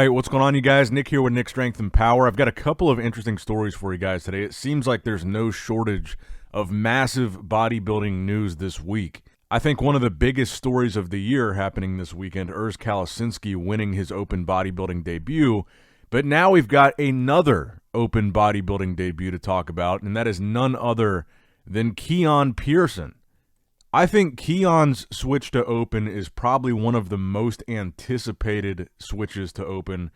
Hey, what's going on, you guys? Nick here with Nick Strength and Power. I've got a couple of interesting stories for you guys today. It seems like there's no shortage of massive bodybuilding news this week. I think one of the biggest stories of the year happening this weekend, Urs Kalasinski winning his open bodybuilding debut. But now we've got another open bodybuilding debut to talk about, and that is none other than Keone Pearson. I think Keone's switch to open is probably one of the most anticipated switches to open.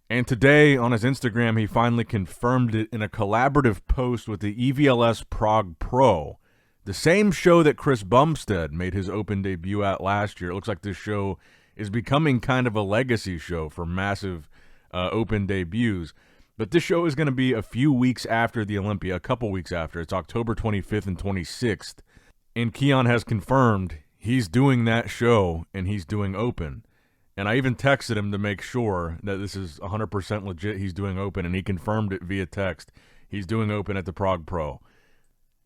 And today on his Instagram, he finally confirmed it in a collaborative post with the EVLS Prague Pro, the same show that Chris Bumstead made his open debut at last year. It looks like this show is becoming kind of a legacy show for massive open debuts. But this show is going to be a few weeks after the Olympia, a couple weeks after. It's October 25th and 26th. And Keone has confirmed he's doing that show and he's doing open. And I even texted him to make sure that this is 100% legit. He's doing open, and he confirmed it via text. He's doing open at the Prague Pro.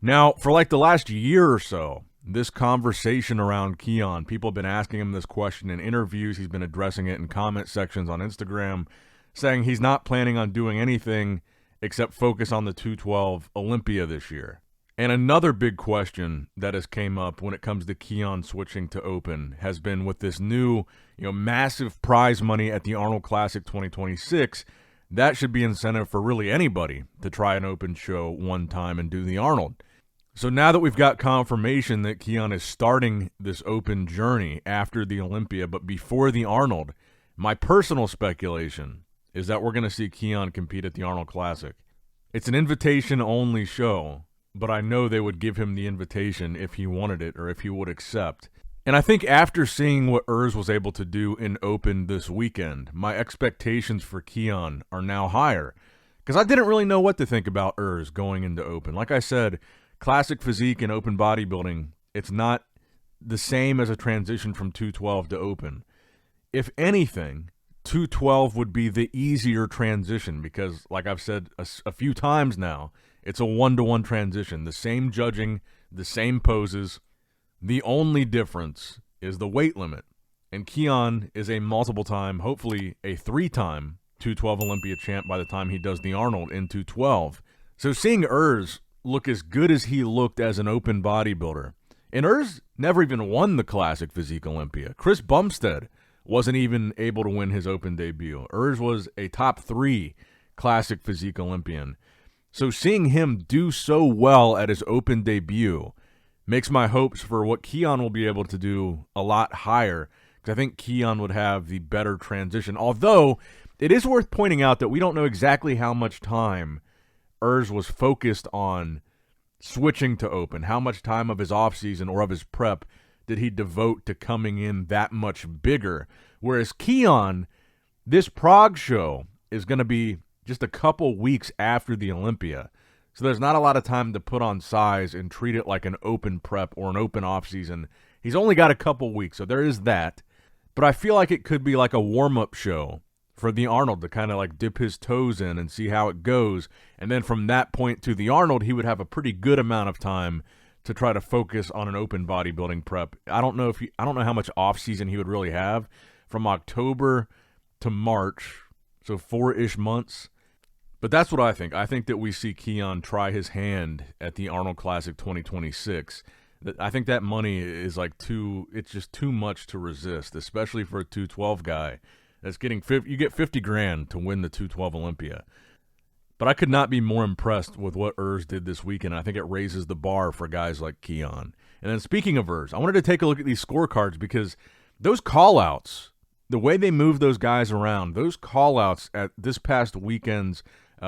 Now, for like the last year or so, this conversation around Keone, people have been asking him this question in interviews. He's been addressing it in comment sections on Instagram, saying he's not planning on doing anything except focus on the 212 Olympia this year. And another big question that has came up when it comes to Keone switching to open has been with this new, massive prize money at the Arnold Classic 2026. That should be incentive for really anybody to try an open show one time and do the Arnold. So now that we've got confirmation that Keone is starting this open journey after the Olympia, but before the Arnold, my personal speculation is that we're going to see Keone compete at the Arnold Classic. It's an invitation-only show, but I know they would give him the invitation if he wanted it or if he would accept. And I think after seeing what Urs was able to do in open this weekend, my expectations for Keone are now higher. Because I didn't really know what to think about Urs going into open. Like I said, classic physique and open bodybuilding, it's not the same as a transition from 212 to open. If anything, 212 would be the easier transition because, like I've said a few times now, it's a one-to-one transition. The same judging, the same poses. The only difference is the weight limit. And Keone is a multiple-time, hopefully a three-time 212 Olympia champ by the time he does the Arnold in 212. So seeing Urs look as good as he looked as an open bodybuilder. And Urs never even won the Classic Physique Olympia. Chris Bumstead wasn't even able to win his open debut. Urs was a top 3 Classic Physique Olympian. So seeing him do so well at his open debut makes my hopes for what Keone will be able to do a lot higher, because I think Keone would have the better transition. Although, it is worth pointing out that we don't know exactly how much time Urs was focused on switching to open. How much time of his offseason or of his prep did he devote to coming in that much bigger? Whereas Keone, this Prague show is going to be just a couple weeks after the Olympia. So there's not a lot of time to put on size and treat it like an open prep or an open offseason. He's only got a couple weeks, so there is that. But I feel like it could be like a warm-up show for the Arnold to kind of like dip his toes in and see how it goes. And then from that point to the Arnold, he would have a pretty good amount of time to try to focus on an open bodybuilding prep. I don't know how much off-season he would really have from October to March, so 4-ish months. But that's what I think. I think that we see Keone try his hand at the Arnold Classic 2026. I think that money is it's just too much to resist, especially for a 212 guy that's getting you get $50,000 to win the 212 Olympia. But I could not be more impressed with what Urs did this weekend. I think it raises the bar for guys like Keone. And then speaking of Urs, I wanted to take a look at these scorecards because those call-outs, the way they move those guys around, those call-outs at this past weekend's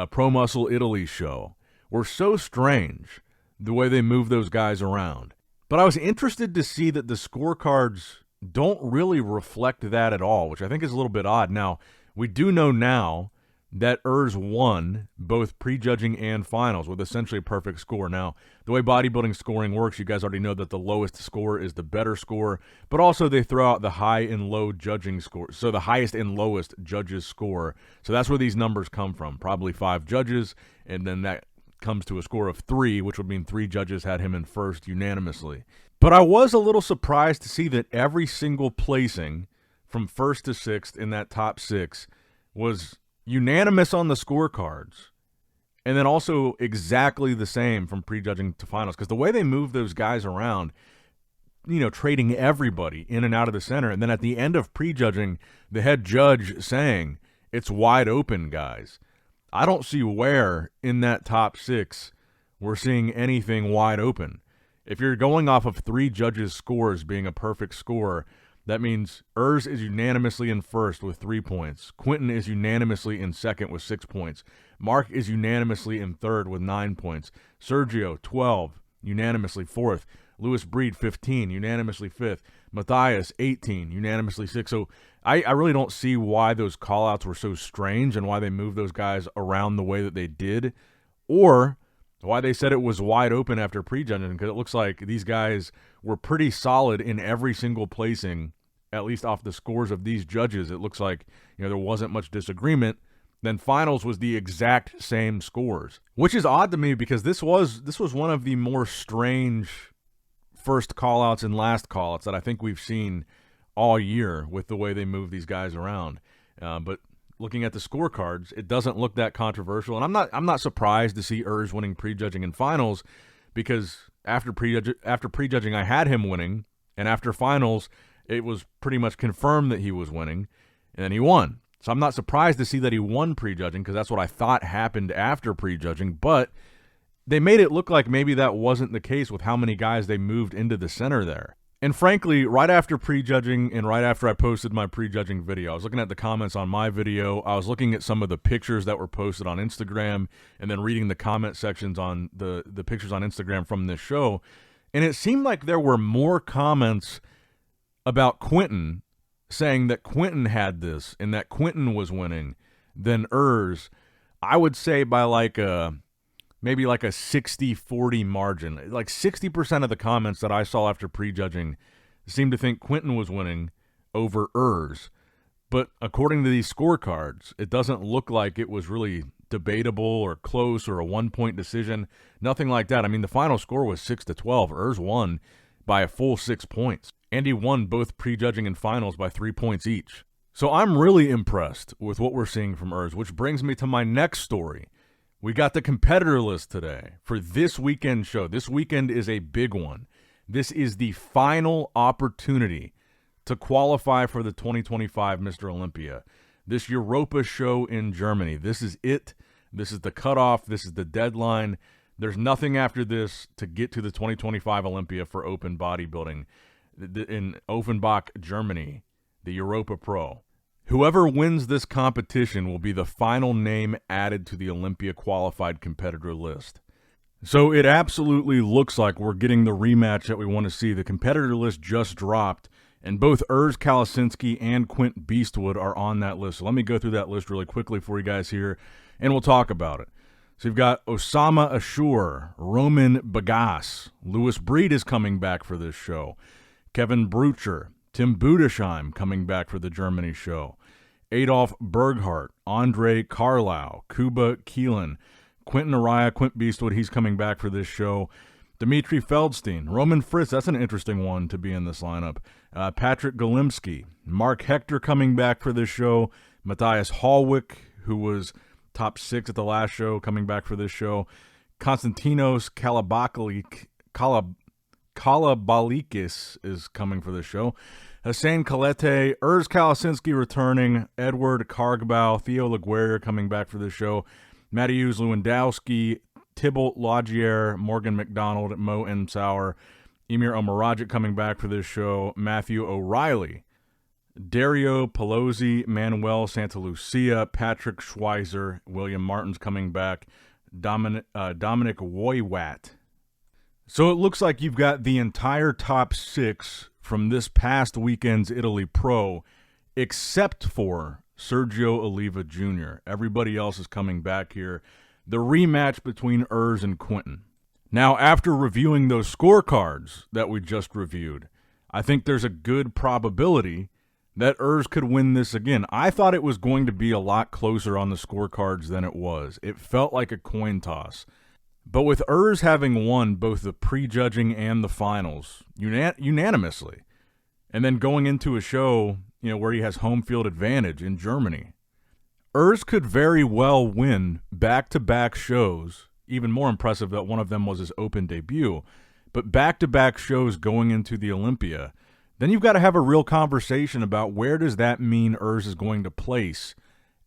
Pro Muscle Italy show were so strange, the way they move those guys around. But I was interested to see that the scorecards don't really reflect that at all, which I think is a little bit odd. Now, we do know now that Urs won both prejudging and finals with essentially a perfect score. Now, the way bodybuilding scoring works, you guys already know that the lowest score is the better score, but also they throw out the high and low judging scores. So the highest and lowest judges score. So that's where these numbers come from. Probably 5 judges, and then that comes to a score of 3, which would mean 3 judges had him in first unanimously. But I was a little surprised to see that every single placing from first to sixth in that top 6 was unanimous on the scorecards, and then also exactly the same from prejudging to finals. Because the way they move those guys around, trading everybody in and out of the center, and then at the end of prejudging, the head judge saying, it's wide open, guys. I don't see where in that top 6 we're seeing anything wide open. If you're going off of 3 judges' scores being a perfect score, that means Urs is unanimously in first with 3 points. Quinton is unanimously in second with 6 points. Mark is unanimously in third with 9 points. Sergio, 12, unanimously fourth. Louis Breed, 15, unanimously fifth. Matthias, 18, unanimously sixth. So I really don't see why those call-outs were so strange and why they moved those guys around the way that they did, or why they said it was wide open after prejudging, because it looks like these guys were pretty solid in every single placing, at least off the scores of these judges. It looks like there wasn't much disagreement. Then finals was the exact same scores, which is odd to me because this was one of the more strange first call-outs and last call-outs that I think we've seen all year with the way they move these guys around. But looking at the scorecards, it doesn't look that controversial, and I'm not surprised to see Urs winning prejudging in finals, because after prejudging I had him winning, and after finals it was pretty much confirmed that he was winning, and then he won. So I'm not surprised to see that he won prejudging, because that's what I thought happened after prejudging, but they made it look like maybe that wasn't the case with how many guys they moved into the center there. And frankly, right after prejudging and right after I posted my prejudging video, I was looking at the comments on my video. I was looking at some of the pictures that were posted on Instagram and then reading the comment sections on the pictures on Instagram from this show. And it seemed like there were more comments about Quinton saying that Quinton had this and that Quinton was winning than Urs. I would say by maybe like a 60-40 margin. Like 60% of the comments that I saw after prejudging seemed to think Quinton was winning over Urs. But according to these scorecards, it doesn't look like it was really debatable or close or a one-point decision. Nothing like that. I mean, the final score was 6-12. Urs won by a full 6 points. And he won both prejudging and finals by 3 points each. So I'm really impressed with what we're seeing from Urs, which brings me to my next story. We got the competitor list today for this weekend show. This weekend is a big one. This is the final opportunity to qualify for the 2025 Mr. Olympia. This Europa show in Germany. This is it. This is the cutoff. This is the deadline. There's nothing after this to get to the 2025 Olympia for open bodybuilding in Offenbach, Germany, the Europa Pro. Whoever wins this competition will be the final name added to the Olympia qualified competitor list. So it absolutely looks like we're getting the rematch that we want to see. The competitor list just dropped, and both Urs Kalasinski and Quint Beastwood are on that list. So let me go through that list really quickly for you guys here, and we'll talk about it. So you've got Osama Ashur, Roman Bagas, Louis Breed is coming back for this show, Kevin Brucher, Tim Budesheim coming back for the Germany show, Adolf Berghardt, Andre Carlau, Kuba Keelan, Quentin Araya, Quint Beastwood, he's coming back for this show, Dmitry Feldstein, Roman Fritz, that's an interesting one to be in this lineup, Patrick Golimsky, Mark Hector coming back for this show, Matthias Hallwick, who was top 6 at the last show, coming back for this show, Konstantinos Kalabalikis is coming for this show. Hussein Kalete, Urs Kalasinski returning, Edward Kargbow, Theo Laguerre coming back for this show, Mateusz Lewandowski, Thibault Lagier, Morgan McDonald, Mo M. Sauer, Emir Omaragic coming back for this show, Matthew O'Reilly, Dario Pelosi, Manuel Santa Lucia, Patrick Schweizer, William Martin's coming back, Dominic Woywat. So it looks like you've got the entire top 6 from this past weekend's Italy Pro, except for Sergio Oliva Jr. Everybody else is coming back here. The rematch between Urs and Quinton. Now, after reviewing those scorecards that we just reviewed, I think there's a good probability that Urs could win this again. I thought it was going to be a lot closer on the scorecards than it was. It felt like a coin toss. But with Urs having won both the prejudging and the finals unanimously, and then going into a show, where he has home field advantage in Germany, Urs could very well win back-to-back shows. Even more impressive that one of them was his open debut. But back-to-back shows going into the Olympia. Then you've got to have a real conversation about where does that mean Urs is going to place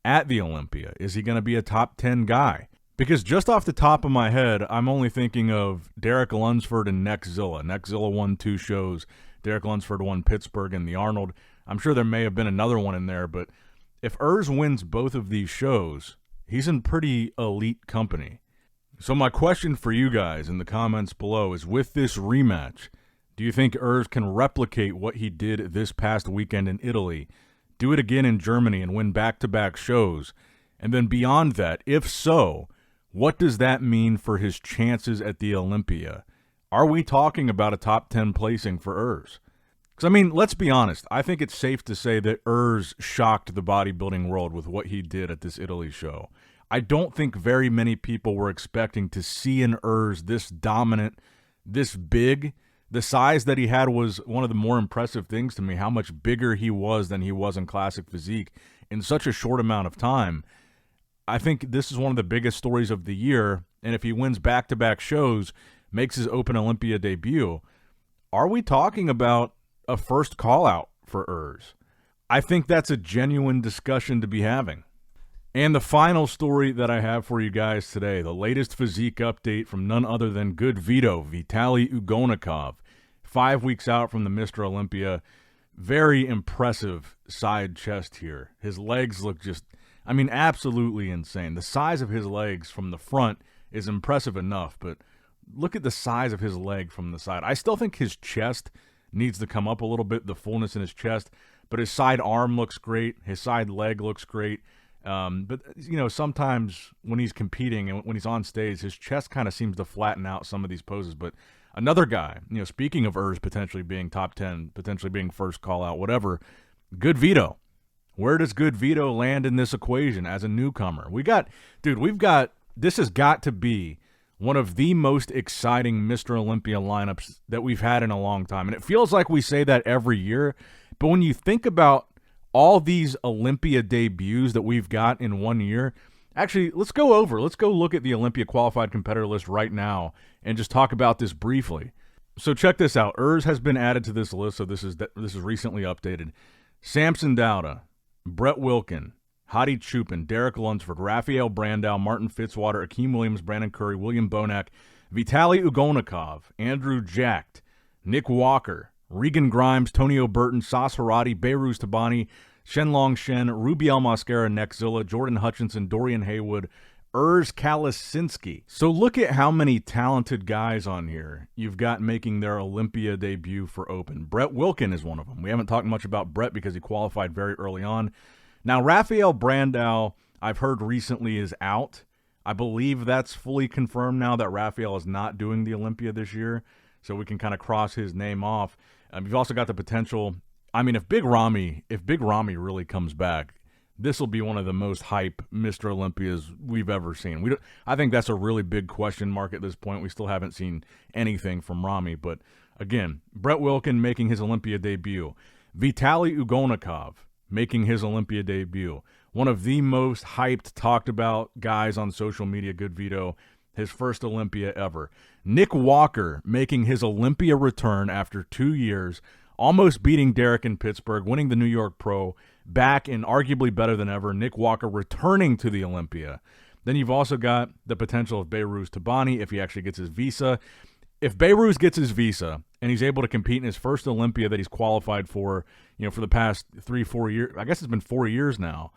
at the Olympia. Is he going to be a top 10 guy? Because just off the top of my head, I'm only thinking of Derek Lunsford and Nexzilla. Nexzilla won 2 shows. Derek Lunsford won Pittsburgh and the Arnold. I'm sure there may have been another one in there, but if Urs wins both of these shows, he's in pretty elite company. So my question for you guys in the comments below is, with this rematch, do you think Urs can replicate what he did this past weekend in Italy, do it again in Germany, and win back-to-back shows? And then beyond that, if so, what does that mean for his chances at the Olympia? Are we talking about a top 10 placing for Urs? Because, I mean, let's be honest. I think it's safe to say that Urs shocked the bodybuilding world with what he did at this Italy show. I don't think very many people were expecting to see an Urs this dominant, this big. The size that he had was one of the more impressive things to me, how much bigger he was than he was in classic physique in such a short amount of time. I think this is one of the biggest stories of the year, and if he wins back-to-back shows, makes his Open Olympia debut, are we talking about a first call-out for Urs? I think that's a genuine discussion to be having. And the final story that I have for you guys today, the latest physique update from none other than Goodvito, Vitaly Ugonikov, 5 weeks out from the Mr. Olympia. Very impressive side chest here. His legs look just, I mean, absolutely insane. The size of his legs from the front is impressive enough, but look at the size of his leg from the side. I still think his chest needs to come up a little bit, the fullness in his chest, but his side arm looks great. His side leg looks great. But, you know, sometimes when he's competing and when he's on stage, his chest kind of seems to flatten out some of these poses. But another guy, you know, speaking of Urs potentially being top 10, potentially being first call out, whatever, Goodvito. Where does Goodvito land in this equation as a newcomer? This has got to be one of the most exciting Mr. Olympia lineups that we've had in a long time. And it feels like we say that every year. But when you think about all these Olympia debuts that we've got in 1 year, actually, let's go look at the Olympia qualified competitor list right now and just talk about this briefly. So check this out. Urs has been added to this list, so this is recently updated. Samson Dauda, Brett Wilkin, Hadi Chupin, Derek Lunsford, Raphael Brandow, Martin Fitzwater, Akeem Williams, Brandon Curry, William Bonac, Vitaly Ugonikov, Andrew Jacked, Nick Walker, Regan Grimes, Tonio Burton, Sas Harati, Behruz Tabani, Shenlong Shen, Rubiel Mosquera, Nexzilla, Jordan Hutchinson, Dorian Haywood, Urs Kalasinski. So look at how many talented guys on here you've got making their Olympia debut for Open. Brett Wilkin is one of them. We haven't talked much about Brett because he qualified very early on. Now, Raphael Brandow, I've heard recently, is out. I believe that's fully confirmed now that Raphael is not doing the Olympia this year, so we can kind of cross his name off. You've also got the potential. I mean, if Big Ramy really comes back, this will be one of the most hype Mr. Olympias we've ever seen. I think that's a really big question mark at this point. We still haven't seen anything from Ramy, but again, Brett Wilkin making his Olympia debut. Vitaly Ugonikov making his Olympia debut. One of the most hyped, talked about guys on social media, Goodvito, his first Olympia ever. Nick Walker making his Olympia return after 2 years, almost beating Derek in Pittsburgh, winning the New York Pro, back and arguably better than ever. Nick Walker returning to the Olympia. Then you've also got the potential of Behruz Tabani if he actually gets his visa. If Behruz gets his visa and he's able to compete in his first Olympia that he's qualified for, you know, for the past 3-4 years, I guess it's been 4 years now,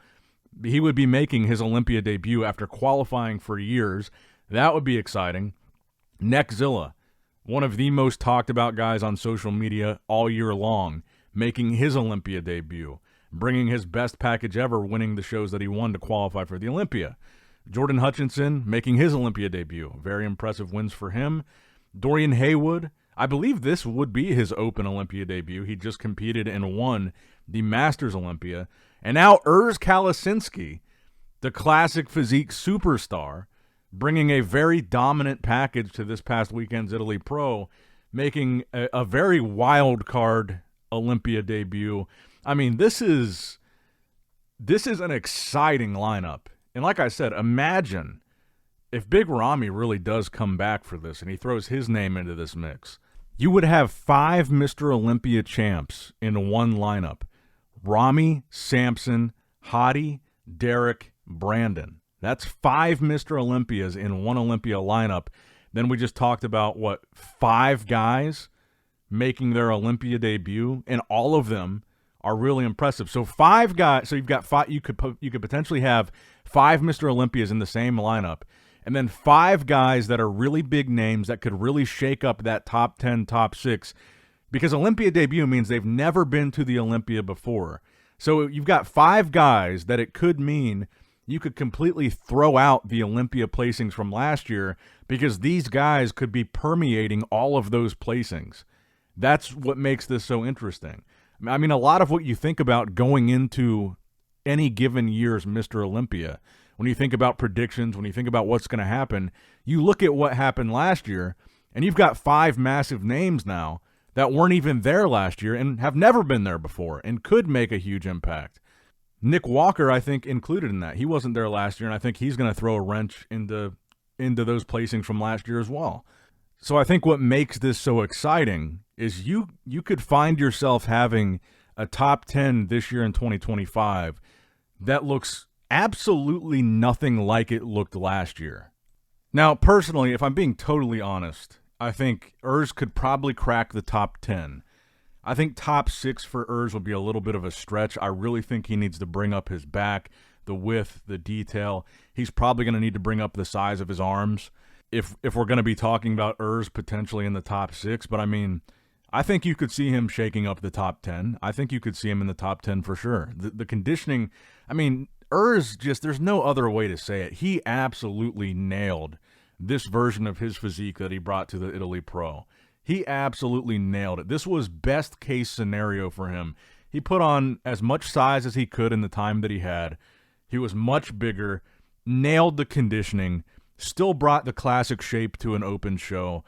he would be making his Olympia debut after qualifying for years. That would be exciting. Nexzilla, one of the most talked about guys on social media all year long, making his Olympia debut, bringing his best package ever, winning the shows that he won to qualify for the Olympia. Jordan Hutchinson making his Olympia debut. Very impressive wins for him. Dorian Haywood, I believe this would be his Open Olympia debut. He just competed and won the Masters Olympia. And now Urs Kalasinski, the classic physique superstar, bringing a very dominant package to this past weekend's Italy Pro, making a very wild card Olympia debut. I mean, this is This is an exciting lineup. And like I said, imagine if Big Ramy really does come back for this and he throws his name into this mix. You would have 5 Mr. Olympia champs in one lineup. Ramy, Samson, Hadi, Derek, Brandon. That's 5 Mr. Olympias in one Olympia lineup. Then we just talked about, 5 guys making their Olympia debut, and all of them are really impressive. So 5 guys, so you've got 5, you could potentially have 5 Mr. Olympias in the same lineup, and then 5 guys that are really big names that could really shake up that top 10, top 6, because Olympia debut means they've never been to the Olympia before. So you've got 5 guys that it could mean you could completely throw out the Olympia placings from last year, because these guys could be permeating all of those placings. That's what makes this so interesting. I mean, a lot of what you think about going into any given year's Mr. Olympia, when you think about predictions, when you think about what's going to happen, you look at what happened last year, and you've got 5 massive names now that weren't even there last year and have never been there before and could make a huge impact. Nick Walker, I think, included in that. He wasn't there last year, and I think he's going to throw a wrench into those placings from last year as well. So I think what makes this so exciting is you could find yourself having a top 10 this year in 2025 that looks absolutely nothing like it looked last year. Now, personally, if I'm being totally honest, I think Urs could probably crack the top 10. I think top 6 for Urs would be a little bit of a stretch. I really think he needs to bring up his back, the width, the detail. He's probably going to need to bring up the size of his arms if we're going to be talking about Urs potentially in the top 6. But, I mean, I think you could see him shaking up the top 10. I think you could see him in the top 10 for sure. The conditioning, I mean, Urs just, there's no other way to say it. He absolutely nailed this version of his physique that he brought to the Italy Pro. He absolutely nailed it. This was best case scenario for him. He put on as much size as he could in the time that he had. He was much bigger, nailed the conditioning, still brought the classic shape to an open show.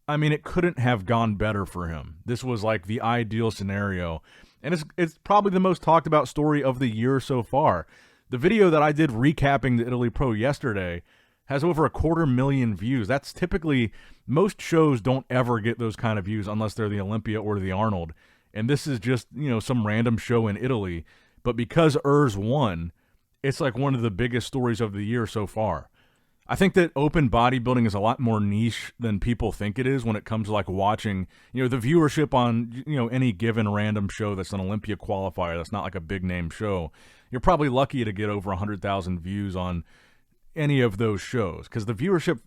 I mean, it couldn't have gone better for him. This was like the ideal scenario. And it's probably the most talked about story of the year so far. The video that I did recapping the Italy Pro yesterday has over 250,000 views. That's typically, most shows don't ever get those kind of views unless they're the Olympia or the Arnold. And this is just, some random show in Italy. But because Urs won, it's like one of the biggest stories of the year so far. I think that open bodybuilding is a lot more niche than people think it is when it comes to like watching, the viewership on, any given random show that's an Olympia qualifier. That's not like a big name show. You're probably lucky to get over 100,000 views on any of those shows, because the viewership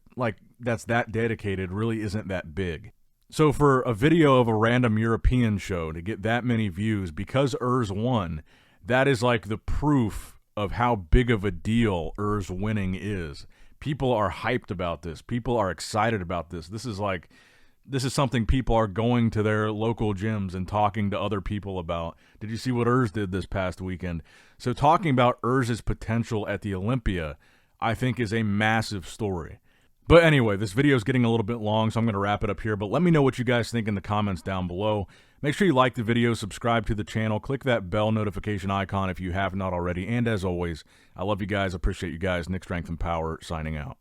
that's that dedicated really isn't that big. So for a video of a random European show to get that many views because Urs won, that is like the proof of how big of a deal Urs winning is. People are hyped about this. People are excited about this. This is something people are going to their local gyms and talking to other people about. Did you see what Urs did this past weekend? So talking about Urs's potential at the Olympia, I think, is a massive story. But anyway, this video is getting a little bit long, so I'm going to wrap it up here. But let me know what you guys think in the comments down below. Make sure you like the video, subscribe to the channel, click that bell notification icon if you have not already. And as always, I love you guys, appreciate you guys. Nick Strength and Power signing out.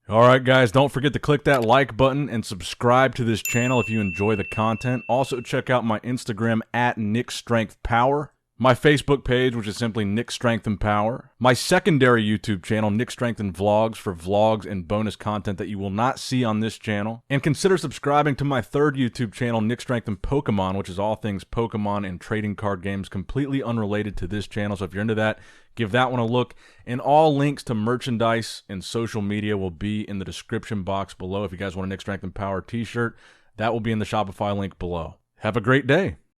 All right, guys, don't forget to click that like button and subscribe to this channel if you enjoy the content. Also, check out my Instagram at Nick Strength Power. My Facebook page, which is simply Nick Strength and Power. My secondary YouTube channel, Nick Strength and Vlogs, for vlogs and bonus content that you will not see on this channel. And consider subscribing to my third YouTube channel, Nick Strength and Pokemon, which is all things Pokemon and trading card games, completely unrelated to this channel. So if you're into that, give that one a look. And all links to merchandise and social media will be in the description box below. If you guys want a Nick Strength and Power t-shirt, that will be in the Shopify link below. Have a great day.